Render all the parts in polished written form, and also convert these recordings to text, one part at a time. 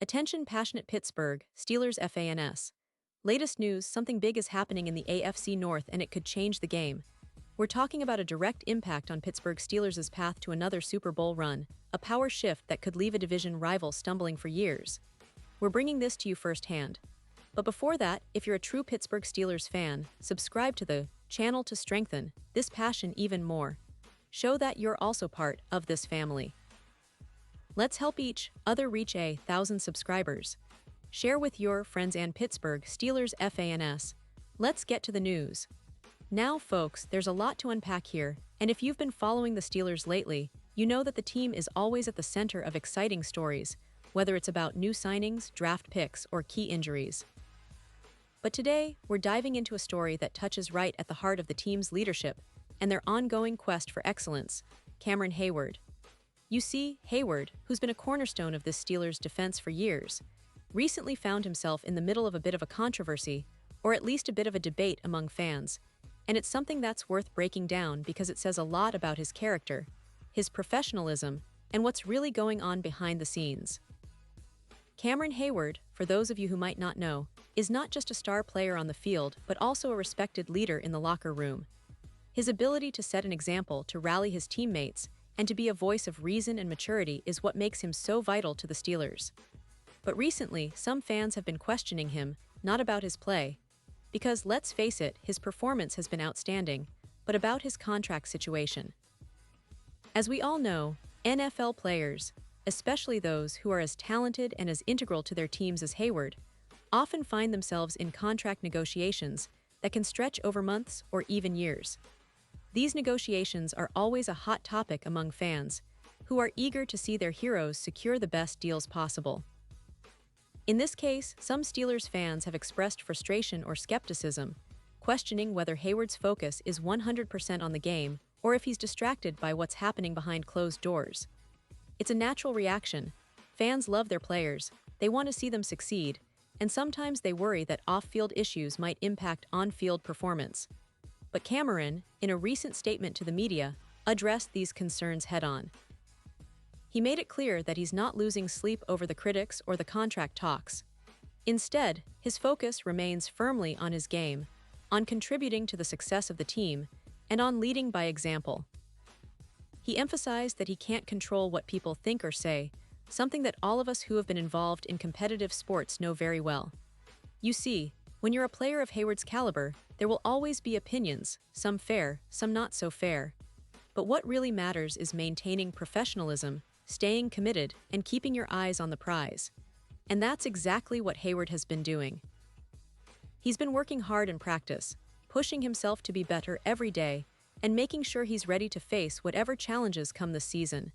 Attention passionate Pittsburgh Steelers fans. Latest news, something big is happening in the AFC North and it could change the game. We're talking about a direct impact on Pittsburgh Steelers' path to another Super Bowl run, a power shift that could leave a division rival stumbling for years. We're bringing this to you firsthand. But before that, if you're a true Pittsburgh Steelers fan, subscribe to the channel to strengthen this passion even more. Show that you're also part of this family. Let's help each other reach 1,000 subscribers. Share with your friends and Pittsburgh Steelers fans. Let's get to the news. Now, folks, there's a lot to unpack here, and if you've been following the Steelers lately, you know that the team is always at the center of exciting stories, whether it's about new signings, draft picks, or key injuries. But today, we're diving into a story that touches right at the heart of the team's leadership and their ongoing quest for excellence, Heyward. You see, Heyward, who's been a cornerstone of this Steelers defense for years, recently found himself in the middle of a bit of a controversy, or at least a bit of a debate among fans, and it's something that's worth breaking down because it says a lot about his character, his professionalism, and what's really going on behind the scenes. Heyward, for those of you who might not know, is not just a star player on the field but also a respected leader in the locker room. His ability to set an example to rally his teammates and to be a voice of reason and maturity is what makes him so vital to the Steelers. But recently, some fans have been questioning him, not about his play, because let's face it, his performance has been outstanding, but about his contract situation. As we all know, NFL players, especially those who are as talented and as integral to their teams as Heyward, often find themselves in contract negotiations that can stretch over months or even years. These negotiations are always a hot topic among fans, who are eager to see their heroes secure the best deals possible. In this case, some Steelers fans have expressed frustration or skepticism, questioning whether Heyward's focus is 100% on the game or if he's distracted by what's happening behind closed doors. It's a natural reaction. Fans love their players, they want to see them succeed, and sometimes they worry that off-field issues might impact on-field performance. But Cameron, in a recent statement to the media, addressed these concerns head-on. He made it clear that he's not losing sleep over the critics or the contract talks. Instead, his focus remains firmly on his game, on contributing to the success of the team, and on leading by example. He emphasized that he can't control what people think or say, something that all of us who have been involved in competitive sports know very well. You see, when you're a player of Heyward's caliber, there will always be opinions, some fair, some not so fair. But what really matters is maintaining professionalism, staying committed, and keeping your eyes on the prize. And that's exactly what Heyward has been doing. He's been working hard in practice, pushing himself to be better every day, and making sure he's ready to face whatever challenges come this season.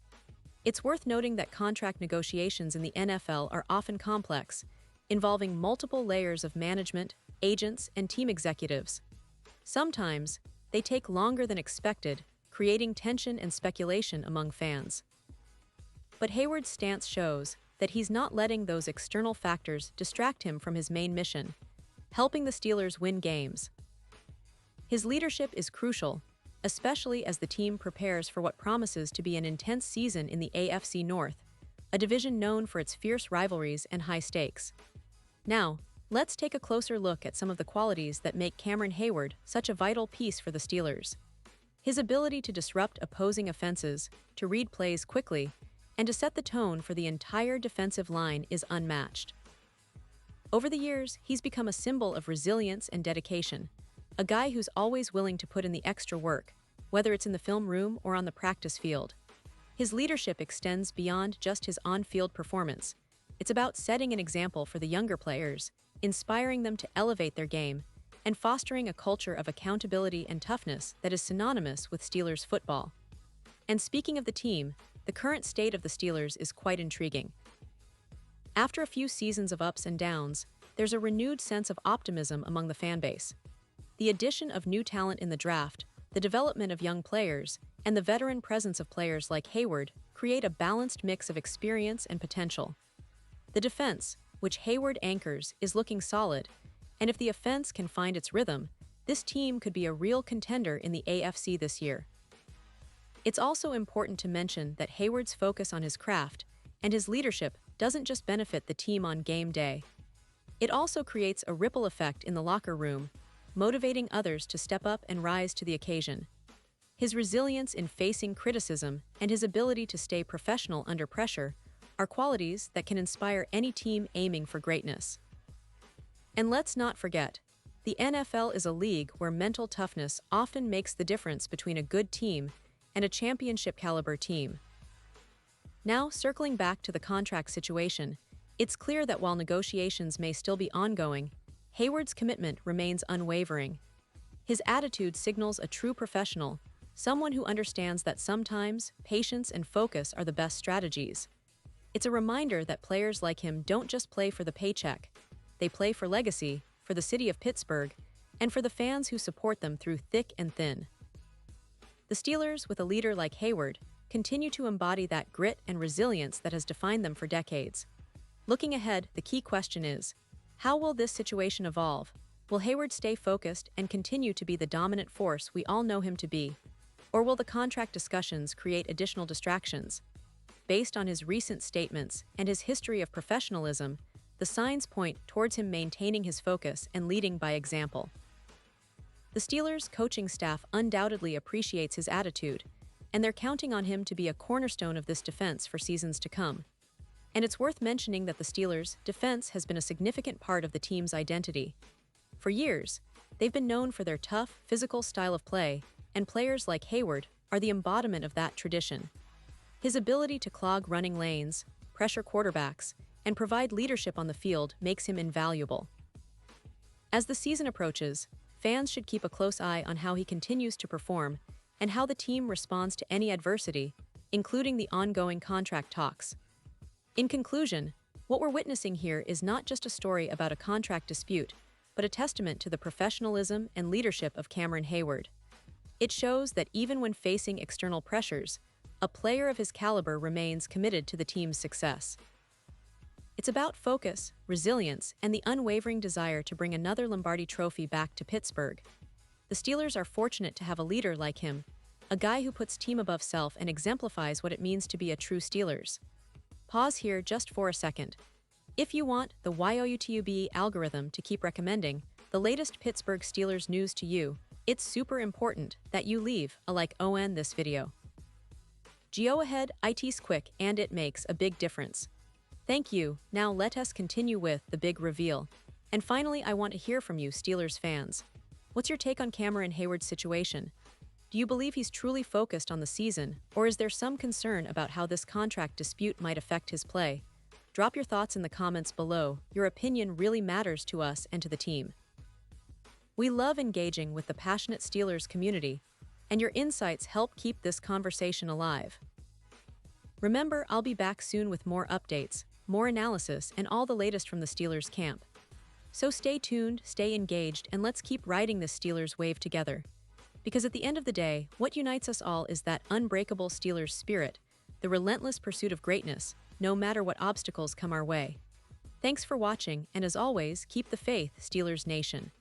It's worth noting that contract negotiations in the NFL are often complex, involving multiple layers of management, agents, and team executives. Sometimes, they take longer than expected, creating tension and speculation among fans. But Heyward's stance shows that he's not letting those external factors distract him from his main mission, helping the Steelers win games. His leadership is crucial, especially as the team prepares for what promises to be an intense season in the AFC North, a division known for its fierce rivalries and high stakes. Now, let's take a closer look at some of the qualities that make Heyward such a vital piece for the Steelers. His ability to disrupt opposing offenses, to read plays quickly, and to set the tone for the entire defensive line is unmatched. Over the years, he's become a symbol of resilience and dedication, a guy who's always willing to put in the extra work, whether it's in the film room or on the practice field. His leadership extends beyond just his on-field performance. It's about setting an example for the younger players, inspiring them to elevate their game, and fostering a culture of accountability and toughness that is synonymous with Steelers football. And speaking of the team, the current state of the Steelers is quite intriguing. After a few seasons of ups and downs, there's a renewed sense of optimism among the fanbase. The addition of new talent in the draft, the development of young players, and the veteran presence of players like Heyward create a balanced mix of experience and potential. The defense, which Heyward anchors, is looking solid, and if the offense can find its rhythm, this team could be a real contender in the AFC this year. It's also important to mention that Heyward's focus on his craft and his leadership doesn't just benefit the team on game day. It also creates a ripple effect in the locker room, motivating others to step up and rise to the occasion. His resilience in facing criticism and his ability to stay professional under pressure are qualities that can inspire any team aiming for greatness. And let's not forget, the NFL is a league where mental toughness often makes the difference between a good team and a championship-caliber team. Now, circling back to the contract situation, it's clear that while negotiations may still be ongoing, Heyward's commitment remains unwavering. His attitude signals a true professional, someone who understands that sometimes patience and focus are the best strategies. It's a reminder that players like him don't just play for the paycheck. They play for legacy, for the city of Pittsburgh, and for the fans who support them through thick and thin. The Steelers, with a leader like Heyward, continue to embody that grit and resilience that has defined them for decades. Looking ahead, the key question is, how will this situation evolve? Will Heyward stay focused and continue to be the dominant force we all know him to be? Or will the contract discussions create additional distractions? Based on his recent statements and his history of professionalism, the signs point towards him maintaining his focus and leading by example. The Steelers' coaching staff undoubtedly appreciates his attitude, and they're counting on him to be a cornerstone of this defense for seasons to come. And it's worth mentioning that the Steelers' defense has been a significant part of the team's identity. For years, they've been known for their tough, physical style of play, and players like Heyward are the embodiment of that tradition. His ability to clog running lanes, pressure quarterbacks, and provide leadership on the field makes him invaluable. As the season approaches, fans should keep a close eye on how he continues to perform and how the team responds to any adversity, including the ongoing contract talks. In conclusion, what we're witnessing here is not just a story about a contract dispute, but a testament to the professionalism and leadership of Cameron Heyward. It shows that even when facing external pressures, a player of his caliber remains committed to the team's success. It's about focus, resilience, and the unwavering desire to bring another Lombardi trophy back to Pittsburgh. The Steelers are fortunate to have a leader like him, a guy who puts team above self and exemplifies what it means to be a true Steelers. Pause here just for a second. If you want the YouTube algorithm to keep recommending the latest Pittsburgh Steelers news to you, it's super important that you leave a like on this video. Go ahead, it's quick and it makes a big difference. Thank you. Now let us continue with the big reveal. And finally, I want to hear from you, Steelers fans. What's your take on Cameron Heyward's situation? Do you believe he's truly focused on the season, or is there some concern about how this contract dispute might affect his play? Drop your thoughts in the comments below. Your opinion really matters to us and to the team. We love engaging with the passionate Steelers community, and your insights help keep this conversation alive. Remember, I'll be back soon with more updates, more analysis, and all the latest from the Steelers camp. So stay tuned, stay engaged, and let's keep riding this Steelers wave together. Because at the end of the day, what unites us all is that unbreakable Steelers spirit, the relentless pursuit of greatness, no matter what obstacles come our way. Thanks for watching, and as always, keep the faith, Steelers Nation.